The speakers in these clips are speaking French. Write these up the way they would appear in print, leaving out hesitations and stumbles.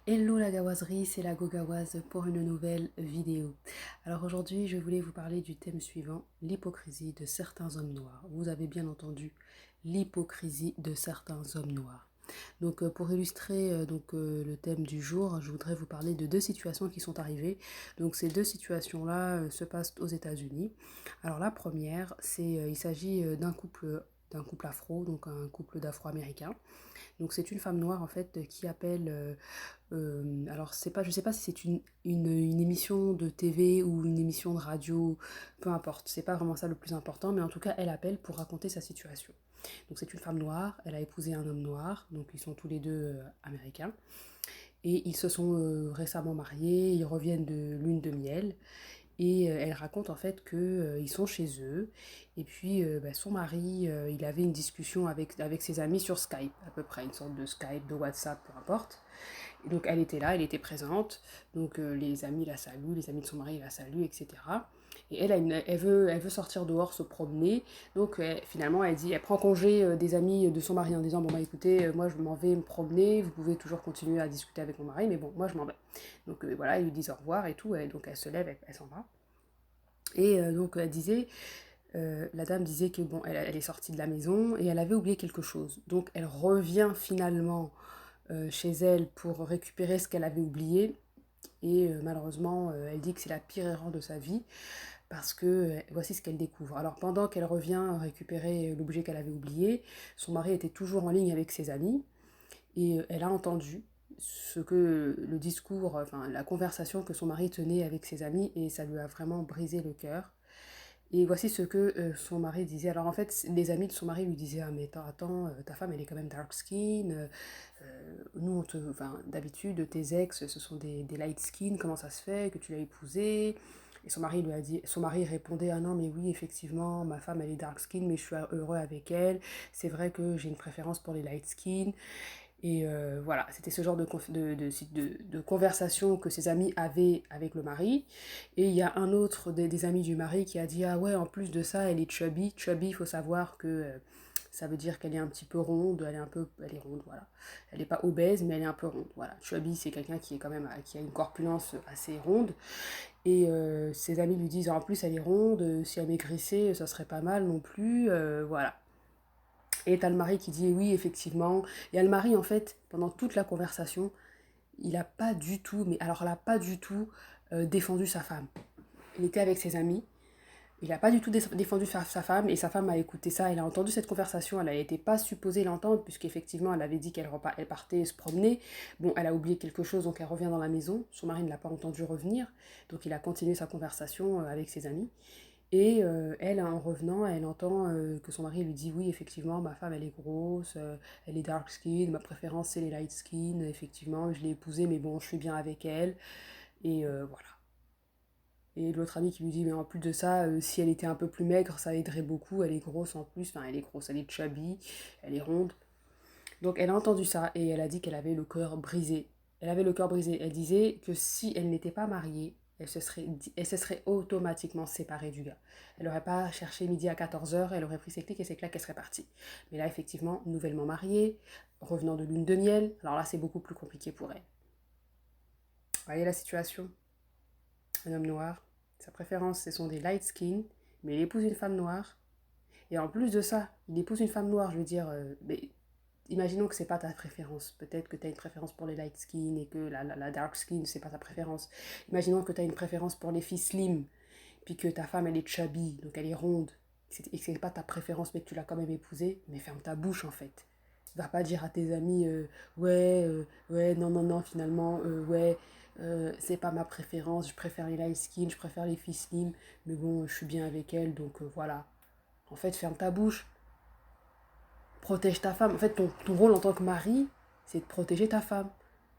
Hello la gawazerie, c'est la Gogawaz pour une nouvelle vidéo. Alors aujourd'hui, je voulais vous parler du thème suivant, l'hypocrisie de certains hommes noirs. Vous avez bien entendu, l'hypocrisie de certains hommes noirs. Donc pour illustrer le thème du jour, je voudrais vous parler de deux situations qui sont arrivées. Donc ces deux situations-là se passent aux États-Unis. Alors la première, il s'agit d'un couple afro, donc un couple d'Afro-Américains. Donc c'est une femme noire en fait qui appelle. Alors c'est pas, je sais pas si c'est une émission de TV ou une émission de radio, peu importe. C'est pas vraiment ça le plus important, mais en tout cas elle appelle pour raconter sa situation. Donc c'est une femme noire, elle a épousé un homme noir, donc ils sont tous les deux américains. Et ils se sont récemment mariés, ils reviennent de lune de miel. Et elle raconte en fait que ils sont chez eux. Et puis son mari, il avait une discussion avec ses amis sur Skype, à peu près, une sorte de Skype, de WhatsApp, peu importe. Et donc elle était là, elle était présente. Donc les amis la saluent, les amis de son mari la saluent, etc. Et elle veut sortir dehors, se promener. Donc finalement, elle prend congé des amis de son mari en disant, bon bah écoutez, moi je m'en vais me promener, vous pouvez toujours continuer à discuter avec mon mari, mais bon, moi je m'en vais. Donc voilà, ils lui disent au revoir et tout, et donc elle se lève, elle s'en va. Et donc la dame disait que bon, elle est sortie de la maison et elle avait oublié quelque chose. Donc elle revient finalement chez elle pour récupérer ce qu'elle avait oublié. Et malheureusement, elle dit que c'est la pire erreur de sa vie parce que voici ce qu'elle découvre. Alors pendant qu'elle revient récupérer l'objet qu'elle avait oublié, son mari était toujours en ligne avec ses amis et elle a entendu ce que le discours, enfin la conversation que son mari tenait avec ses amis et ça lui a vraiment brisé le cœur. Et voici ce que son mari disait. Alors en fait, les amis de son mari lui disaient, ah mais attends, ta femme elle est quand même dark skin. Nous, enfin, d'habitude, tes ex, ce sont des light skin. Comment ça se fait que tu l'as épousée? Et son mari répondait, ah non mais oui effectivement, ma femme elle est dark skin, mais je suis heureux avec elle. C'est vrai que j'ai une préférence pour les light skin. Et voilà, c'était ce genre de conversation que ses amis avaient avec le mari. Et il y a un autre des amis du mari qui a dit, ah ouais, en plus de ça, elle est chubby. Chubby, il faut savoir que ça veut dire qu'elle est un petit peu ronde, elle est ronde, voilà. Elle n'est pas obèse, mais elle est un peu ronde, voilà. Chubby, c'est quelqu'un qui est quand même, qui a une corpulence assez ronde. Et ses amis lui disent, en plus, elle est ronde, si elle maigrissait, ça serait pas mal non plus, voilà. Et t'as le mari qui dit oui, effectivement. Et le mari, en fait, pendant toute la conversation, il a pas du tout, mais alors là, pas du tout défendu sa femme. Il était avec ses amis, il n'a pas du tout défendu sa femme, et sa femme a écouté ça, elle a entendu cette conversation, elle n'était pas supposée l'entendre, puisqu'effectivement, elle avait dit elle partait se promener. Bon, elle a oublié quelque chose, donc elle revient dans la maison. Son mari ne l'a pas entendu revenir, donc il a continué sa conversation avec ses amis. Et elle, en revenant, elle entend que son mari lui dit oui, effectivement, ma femme, elle est grosse, elle est dark skin, ma préférence, c'est les light skin, effectivement, je l'ai épousée, mais bon, je suis bien avec elle. Et voilà. Et l'autre ami qui lui dit, mais en plus de ça, si elle était un peu plus maigre, ça aiderait beaucoup, elle est grosse en plus, enfin, elle est grosse, elle est chubby, elle est ronde. Donc elle a entendu ça et elle a dit qu'elle avait le cœur brisé. Elle avait le cœur brisé. Elle disait que si elle n'était pas mariée, elle se serait automatiquement séparée du gars. Elle n'aurait pas cherché midi à 14h, elle aurait pris ses clics et ses claques, elle serait partie. Mais là, effectivement, nouvellement mariée, revenant de lune de miel, alors là, c'est beaucoup plus compliqué pour elle. Vous voyez la situation? Un homme noir, sa préférence, ce sont des light skin, mais il épouse une femme noire. Et en plus de ça, il épouse une femme noire, je veux dire, mais imaginons que c'est pas ta préférence. Peut-être que tu as une préférence pour les light skin et que la dark skin, c'est pas ta préférence. Imaginons que tu as une préférence pour les filles slim, puis que ta femme, elle est chubby, donc elle est ronde, et que c'est pas ta préférence, mais que tu l'as quand même épousée, mais ferme ta bouche en fait. Va pas dire à tes amis, ouais, non, non, non, finalement, ouais, c'est pas ma préférence, je préfère les light skin, je préfère les filles slim, mais bon, je suis bien avec elles, donc voilà. En fait, ferme ta bouche, protège ta femme. En fait, ton rôle en tant que mari, c'est de protéger ta femme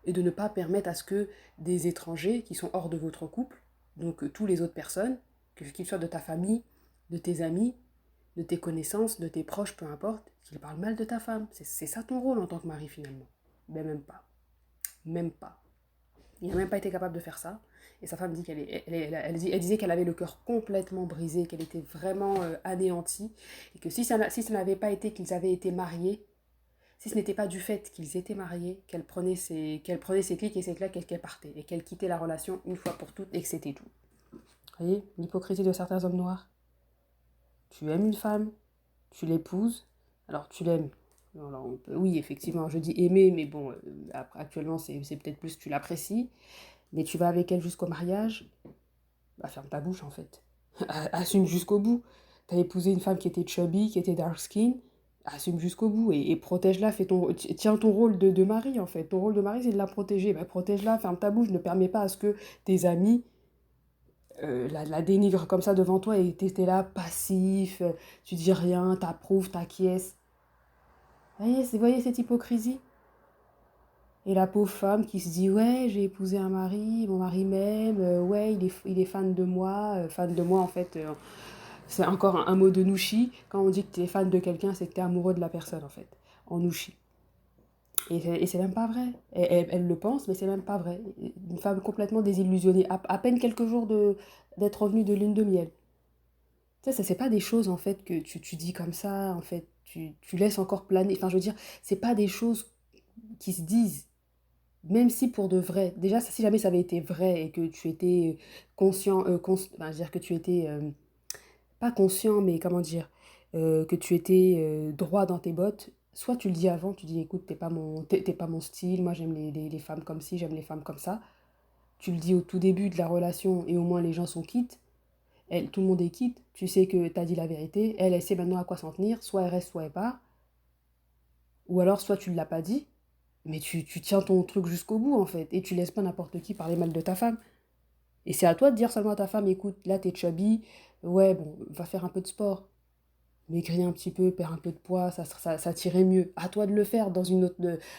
et de ne pas permettre à ce que des étrangers qui sont hors de votre couple, donc tous les autres personnes, qu'ils soient de ta famille, de tes amis, de tes connaissances, de tes proches, peu importe, qu'ils parlent mal de ta femme. C'est ça ton rôle en tant que mari finalement. Ben même pas. Même pas. Il n'a même pas été capable de faire ça. Et sa femme dit elle disait qu'elle avait le cœur complètement brisé, qu'elle était vraiment anéantie. Et que si ça n'avait pas été qu'ils avaient été mariés, si ce n'était pas du fait qu'ils étaient mariés, qu'elle prenait ses clics et ses claques et qu'elle partait, et qu'elle quittait la relation une fois pour toutes et que c'était tout. Vous voyez, l'hypocrisie de certains hommes noirs. Tu aimes une femme, tu l'épouses, alors tu l'aimes. Alors, oui, effectivement, je dis aimer, mais bon, actuellement, c'est peut-être plus que tu l'apprécies, mais tu vas avec elle jusqu'au mariage, bah ferme ta bouche en fait. Assume jusqu'au bout. T'as épousé une femme qui était chubby, qui était dark skin, assume jusqu'au bout et protège-la, tiens ton rôle de mari en fait. Ton rôle de mari c'est de la protéger. Bah, protège-la, ferme ta bouche, ne permets pas à ce que tes amis la dénigrent comme ça devant toi et t'es là passif, tu dis rien, t'approuves, t'acquiesces. Voyez cette hypocrisie. Et la pauvre femme qui se dit ouais j'ai épousé un mari, mon mari m'aime, ouais il est fan de moi en fait c'est encore un mot de Nushi. Quand on dit que tu es fan de quelqu'un, c'est que tu es amoureux de la personne, en fait, en Nushi. Et c'est même pas vrai. Elle le pense, mais c'est même pas vrai. Une femme complètement désillusionnée, à peine quelques jours d'être revenue de lune de miel. Tu sais, ça, c'est pas des choses, en fait, que tu dis comme ça, en fait. Tu laisses encore planer. Enfin, je veux dire, c'est pas des choses qui se disent. Même si pour de vrai, déjà, si jamais ça avait été vrai et que tu étais conscient, enfin, je veux dire que tu étais pas conscient, mais comment dire, que tu étais droit dans tes bottes, soit tu le dis avant, tu dis écoute, t'es pas mon style, moi j'aime les femmes comme ci, j'aime les femmes comme ça. Tu le dis au tout début de la relation et au moins les gens sont quittes. Tout le monde est quitte, tu sais que t'as dit la vérité, elle sait maintenant à quoi s'en tenir, soit elle reste, soit elle part. Ou alors soit tu ne l'as pas dit, mais tu tiens ton truc jusqu'au bout en fait, et tu laisses pas n'importe qui parler mal de ta femme. Et c'est à toi de dire seulement à ta femme, écoute, là t'es chubby, ouais bon, va faire un peu de sport. Maigrir un petit peu, perdre un peu de poids, ça tirait mieux. À toi de le faire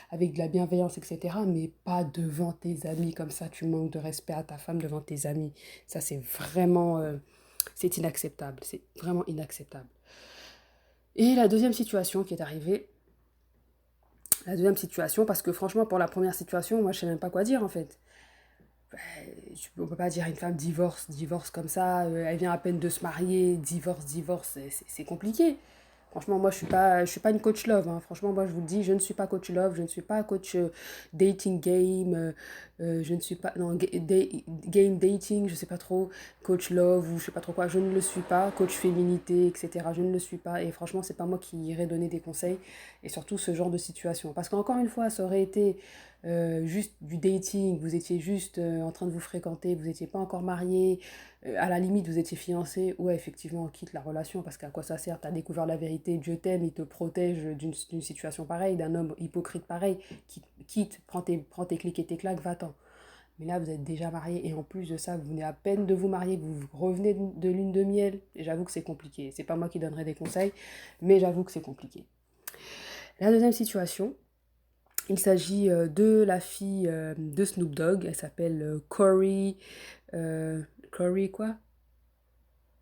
avec de la bienveillance, etc. Mais pas devant tes amis comme ça. Tu manques de respect à ta femme devant tes amis. Ça, c'est vraiment... c'est inacceptable. C'est vraiment inacceptable. Et la deuxième situation qui est arrivée, parce que franchement, pour la première situation, moi, je sais même pas quoi dire, en fait. On peut pas dire à une femme divorce comme ça, elle vient à peine de se marier, divorce, c'est compliqué. Franchement, moi, je suis pas une coach love, hein. Franchement, moi, je vous le dis, je ne suis pas coach love, je ne suis pas coach dating game, je ne suis pas, non, game dating, je sais pas trop, coach love ou je sais pas trop quoi, je ne le suis pas, coach féminité, etc. Je ne le suis pas et franchement, c'est pas moi qui irai donner des conseils et surtout ce genre de situation. Parce qu'encore une fois, ça aurait été juste du dating, vous étiez juste en train de vous fréquenter, vous n'étiez pas encore mariés, à la limite vous étiez fiancés, ouais effectivement on quitte la relation parce qu'à quoi ça sert, t'as découvert la vérité, Dieu t'aime, il te protège d'une situation pareille, d'un homme hypocrite pareil, quitte, prends tes clics et tes claques, va-t'en. Mais là vous êtes déjà mariés et en plus de ça vous venez à peine de vous marier, vous revenez de lune de miel, et j'avoue que c'est compliqué, c'est pas moi qui donnerai des conseils, mais j'avoue que c'est compliqué. La deuxième situation, il s'agit de la fille de Snoop Dogg, elle s'appelle Corey quoi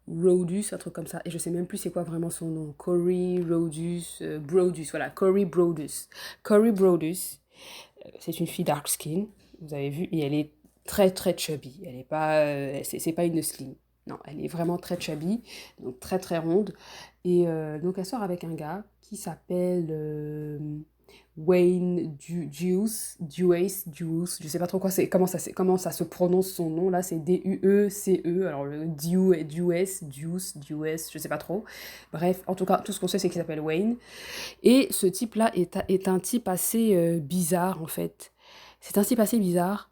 Brodus, un truc comme ça, et je sais même plus c'est quoi vraiment son nom, Corey Brodus, voilà, Corey Brodus. Corey Brodus, c'est une fille dark skin, vous avez vu, et elle est très très chubby, elle est pas, c'est pas une slim, non, elle est vraiment très chubby, donc très très ronde, et donc elle sort avec un gars qui s'appelle Wayne Juice, je sais pas trop comment ça se prononce son nom là, c'est D-U-E-C-E, alors le Juice, je sais pas trop. Bref, en tout cas, tout ce qu'on sait c'est qu'il s'appelle Wayne. Et ce type là est un type assez bizarre en fait. C'est un type assez bizarre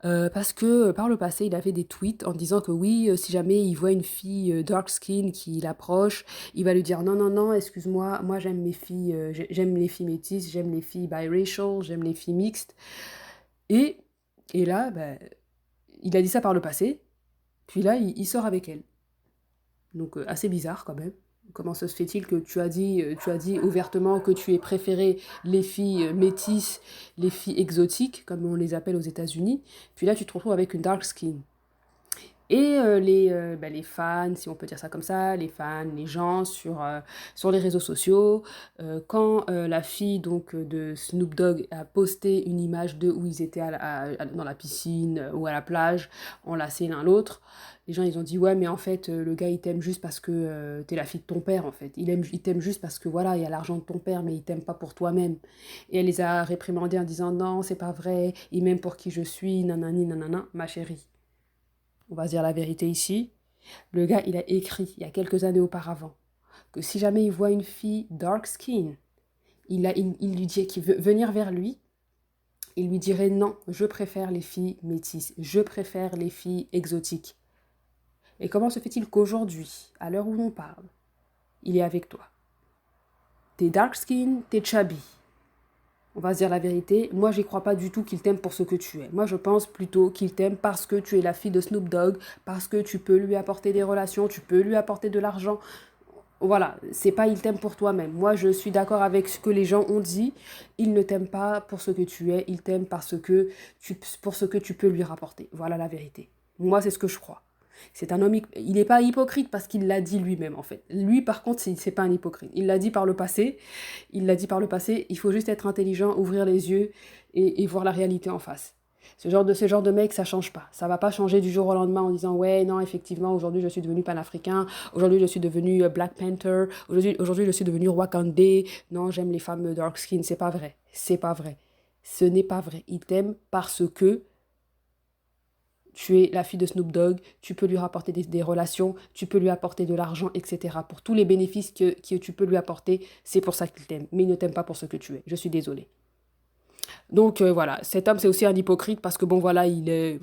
parce que par le passé, il avait des tweets en disant que oui, si jamais il voit une fille dark skin qui l'approche, il va lui dire non, non, non, excuse-moi, moi j'aime mes filles, j'aime les filles métisses, j'aime les filles biracial, j'aime les filles mixtes. Et, et là, ben, il a dit ça par le passé, puis là, il sort avec elle. Donc assez bizarre quand même. Comment se fait-il que tu as dit ouvertement que tu es préféré les filles métisses, les filles exotiques, comme on les appelle aux États-Unis, puis là tu te retrouves avec une dark skin. Et les fans, si on peut dire ça comme ça, les fans, les gens sur les réseaux sociaux, quand la fille donc de Snoop Dogg a posté une image de où ils étaient dans la piscine ou à la plage, enlacés l'un l'autre, les gens ils ont dit ouais mais en fait le gars il t'aime juste parce que t'es la fille de ton père en fait. Il t'aime juste parce que voilà il y a l'argent de ton père mais il t'aime pas pour toi-même. Et elle les a réprimandés en disant non c'est pas vrai, il m'aime pour qui je suis, nanani nanana, ma chérie. On va se dire la vérité ici. Le gars, il a écrit il y a quelques années auparavant que si jamais il voit une fille dark skin, il lui dit qu'il veut venir vers lui, il lui dirait non, je préfère les filles métisses, je préfère les filles exotiques. Et comment se fait-il qu'aujourd'hui, à l'heure où l'on parle, il est avec toi? T'es dark skin, t'es chubby. On va se dire la vérité, moi j'y crois pas du tout qu'il t'aime pour ce que tu es. Moi je pense plutôt qu'il t'aime parce que tu es la fille de Snoop Dogg, parce que tu peux lui apporter des relations, tu peux lui apporter de l'argent. Voilà, c'est pas il t'aime pour toi-même. Moi je suis d'accord avec ce que les gens ont dit. Il ne t'aime pas pour ce que tu es, il t'aime pour ce que tu peux lui rapporter. Voilà la vérité. Moi c'est ce que je crois. C'est un homme, il n'est pas hypocrite parce qu'il l'a dit lui-même en fait. Lui par contre, c'est pas un hypocrite. Il l'a dit par le passé. Il faut juste être intelligent, ouvrir les yeux et voir la réalité en face. Ce genre de mec, ça change pas. Ça va pas changer du jour au lendemain en disant ouais, non, effectivement, aujourd'hui je suis devenu panafricain, aujourd'hui je suis devenu Black Panther, aujourd'hui je suis devenu Wakandé, non, j'aime les femmes dark skin. C'est pas vrai. C'est pas vrai. Ce n'est pas vrai. Il t'aime parce que tu es la fille de Snoop Dogg, tu peux lui rapporter des relations, tu peux lui apporter de l'argent, etc. Pour tous les bénéfices que tu peux lui apporter, c'est pour ça qu'il t'aime. Mais il ne t'aime pas pour ce que tu es. Je suis désolée. Donc voilà, cet homme c'est aussi un hypocrite parce que bon voilà,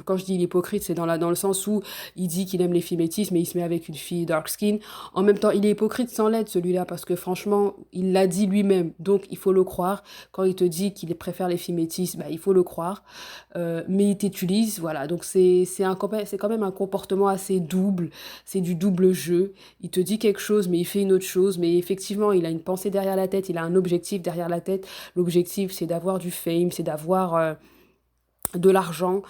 quand je dis il est hypocrite, c'est dans le sens où il dit qu'il aime les filles métisses mais il se met avec une fille dark skin. En même temps, il est hypocrite sans l'aide celui-là parce que franchement, il l'a dit lui-même, donc il faut le croire. Quand il te dit qu'il préfère les filles métisses, bah, il faut le croire. Mais il t'utilise, voilà. Donc c'est quand même un comportement assez double, c'est du double jeu. Il te dit quelque chose mais il fait une autre chose, mais effectivement, il a une pensée derrière la tête, il a un objectif derrière la tête. L'objectif c'est d'avoir du fame, c'est d'avoir de l'argent,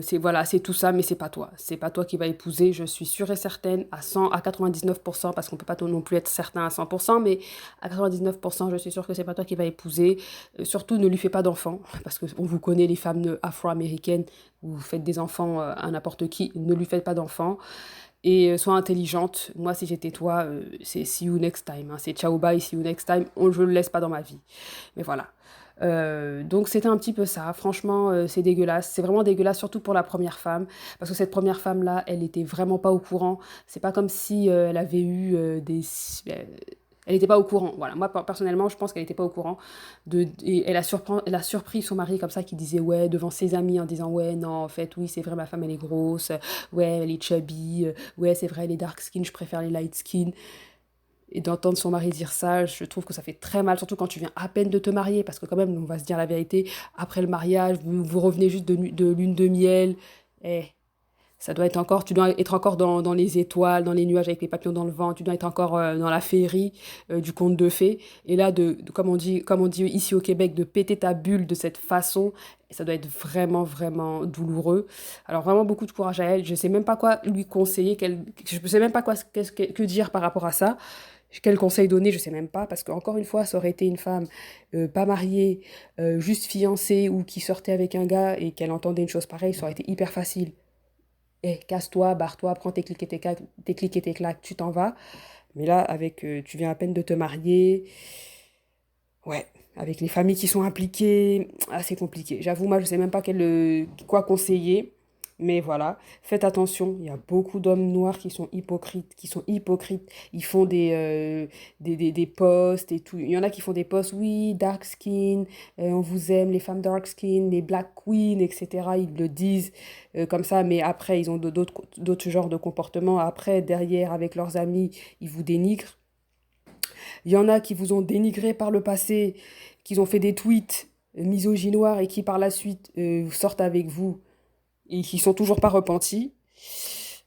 c'est voilà, c'est tout ça, mais c'est pas toi. C'est pas toi qui va épouser, je suis sûre et certaine, à 99%, parce qu'on peut pas non plus être certain à 100%, mais à 99%, je suis sûre que c'est pas toi qui va épouser. Surtout, ne lui fais pas d'enfants, parce qu'on vous connaît, les femmes afro-américaines, vous faites des enfants à n'importe qui, ne lui faites pas d'enfants. Et sois intelligente. Moi, si j'étais toi, c'est see you next time. Hein. C'est ciao bye, see you next time. Je le laisse pas dans ma vie. Mais voilà. Donc c'était un petit peu ça. Franchement, c'est dégueulasse. C'est vraiment dégueulasse, surtout pour la première femme. Parce que cette première femme-là, elle était vraiment pas au courant. C'est pas comme si elle avait eu elle n'était pas au courant. Voilà, moi personnellement, je pense qu'elle n'était pas au courant. Et elle a surpris son mari comme ça qui disait ouais devant ses amis en disant ouais non en fait oui c'est vrai ma femme elle est grosse, ouais elle est chubby, ouais c'est vrai elle est dark skin, je préfère les light skin. Et d'entendre son mari dire ça, je trouve que ça fait très mal, surtout quand tu viens à peine de te marier, parce que quand même, on va se dire la vérité, après le mariage, vous revenez juste de lune de miel, eh, ça doit être encore, tu dois être encore dans les étoiles, dans les nuages avec les papillons dans le vent, tu dois être encore dans la féerie du conte de fées. Et là, comme on dit ici au Québec, de péter ta bulle de cette façon, ça doit être vraiment, vraiment douloureux. Alors vraiment beaucoup de courage à elle. Je sais même pas quoi lui conseiller, je sais même pas que dire par rapport à ça. Quel conseil donner, je sais même pas, parce qu'encore une fois, ça aurait été une femme pas mariée, juste fiancée ou qui sortait avec un gars et qu'elle entendait une chose pareille, ça aurait été hyper facile. Eh, casse-toi, barre-toi, prends tes clics et tes claques, tu t'en vas. Mais là, tu viens à peine de te marier, ouais, avec les familles qui sont impliquées, c'est compliqué. J'avoue, moi, je sais même pas quoi conseiller. Mais voilà, faites attention, il y a beaucoup d'hommes noirs qui sont hypocrites. Ils font des posts et tout. Il y en a qui font des posts, oui, dark skin, on vous aime, les femmes dark skin, les black queens, etc. Ils le disent comme ça, mais après, ils ont d'autres genres de comportements. Après, derrière, avec leurs amis, ils vous dénigrent. Il y en a qui vous ont dénigré par le passé, qui ont fait des tweets misogynoires et qui par la suite sortent avec vous et qui sont toujours pas repentis.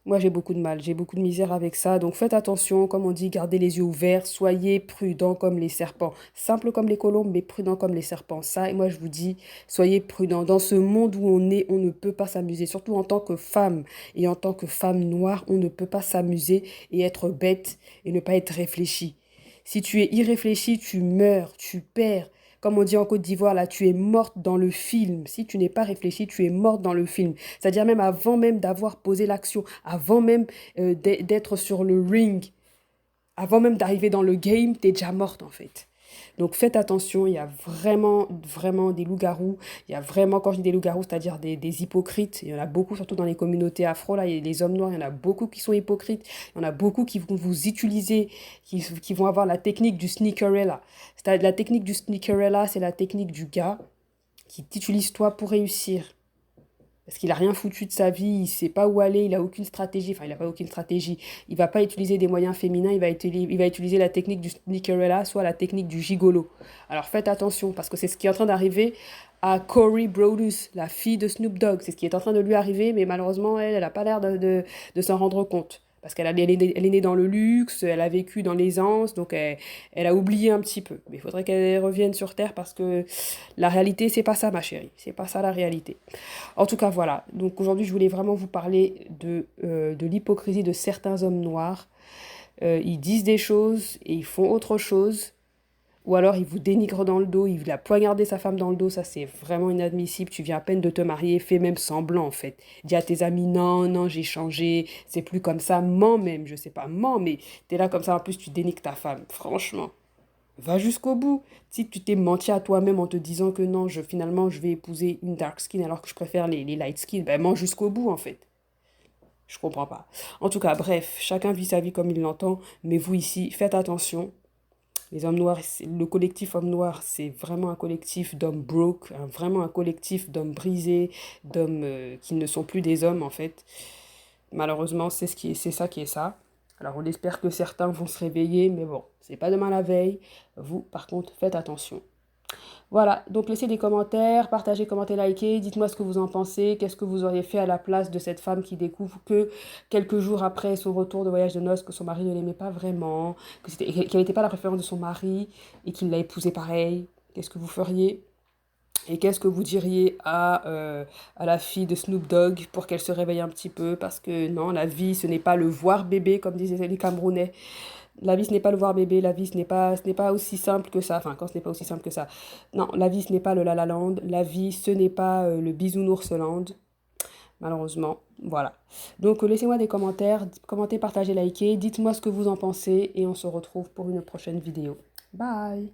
Moi, j'ai beaucoup de mal, j'ai beaucoup de misère avec ça. Donc faites attention, comme on dit, gardez les yeux ouverts, soyez prudents comme les serpents. Simple comme les colombes, mais prudents comme les serpents. Ça, et moi, je vous dis, soyez prudents. Dans ce monde où on est, on ne peut pas s'amuser. Surtout en tant que femme et en tant que femme noire, on ne peut pas s'amuser et être bête et ne pas être réfléchi. Si tu es irréfléchi, tu meurs, tu perds. Comme on dit en Côte d'Ivoire, là, tu es morte dans le film. Si tu n'es pas réfléchi, tu es morte dans le film. C'est-à-dire même avant même d'avoir posé l'action, avant même d'être sur le ring, avant même d'arriver dans le game, tu es déjà morte en fait. Donc faites attention, il y a vraiment, vraiment des loups-garous. Il y a vraiment, quand je dis des loups-garous, c'est-à-dire des hypocrites. Il y en a beaucoup, surtout dans les communautés afro, là, les hommes noirs, il y en a beaucoup qui sont hypocrites. Il y en a beaucoup qui vont vous utiliser, qui vont avoir la technique du sneakerella. C'est-à-dire la technique du sneakerella, c'est la technique du gars qui t'utilise toi pour réussir. Parce qu'il n'a rien foutu de sa vie, il ne sait pas où aller, il n'a aucune stratégie. Enfin, il n'a pas aucune stratégie. Il ne va pas utiliser des moyens féminins, il va utiliser la technique du sneakerella, soit la technique du gigolo. Alors faites attention, parce que c'est ce qui est en train d'arriver à Corey Brodus, la fille de Snoop Dogg. C'est ce qui est en train de lui arriver, mais malheureusement, elle n'a pas l'air de s'en rendre compte. Parce elle est née dans le luxe, elle a vécu dans l'aisance, donc elle a oublié un petit peu. Mais il faudrait qu'elle revienne sur Terre parce que la réalité, c'est pas ça, ma chérie. C'est pas ça la réalité. En tout cas, voilà. Donc aujourd'hui, je voulais vraiment vous parler de l'hypocrisie de certains hommes noirs. Ils disent des choses et ils font autre chose. Ou alors ils vous dénigrent dans le dos, il a poignardé sa femme dans le dos, ça c'est vraiment inadmissible. Tu viens à peine de te marier, fais même semblant en fait. Dis à tes amis, non, non, j'ai changé, c'est plus comme ça, mens même, je sais pas, mens, mais t'es là comme ça, en plus tu dénigres ta femme. Franchement, va jusqu'au bout. Si tu t'es menti à toi-même en te disant que non, finalement je vais épouser une dark skin alors que je préfère les light skin, ben mens jusqu'au bout en fait. Je comprends pas. En tout cas, bref, chacun vit sa vie comme il l'entend, mais vous ici, faites attention. Les hommes noirs, le collectif homme noir, c'est vraiment un collectif d'hommes broke, vraiment un collectif d'hommes brisés, d'hommes qui ne sont plus des hommes en fait. Malheureusement, c'est ça qui est ça. Alors on espère que certains vont se réveiller, mais bon, c'est pas demain la veille. Vous, par contre, faites attention. Voilà, donc laissez des commentaires, partagez, commentez, likez, dites-moi ce que vous en pensez, qu'est-ce que vous auriez fait à la place de cette femme qui découvre que quelques jours après son retour de voyage de noces, que son mari ne l'aimait pas vraiment, qu'elle n'était pas la préférence de son mari et qu'il l'a épousée pareil. Qu'est-ce que vous feriez? Et qu'est-ce que vous diriez à la fille de Snoop Dogg pour qu'elle se réveille un petit peu? Parce que non, la vie, ce n'est pas le voir bébé, comme disaient les Camerounais. La vie, ce n'est pas le voir bébé, la vie, ce n'est pas aussi simple que ça. Enfin, quand ce n'est pas aussi simple que ça. Non, la vie, ce n'est pas le La La Land. La vie, ce n'est pas le Bisounours-land. Malheureusement, voilà. Donc, laissez-moi des commentaires, commentez, partagez, likez. Dites-moi ce que vous en pensez et on se retrouve pour une prochaine vidéo. Bye!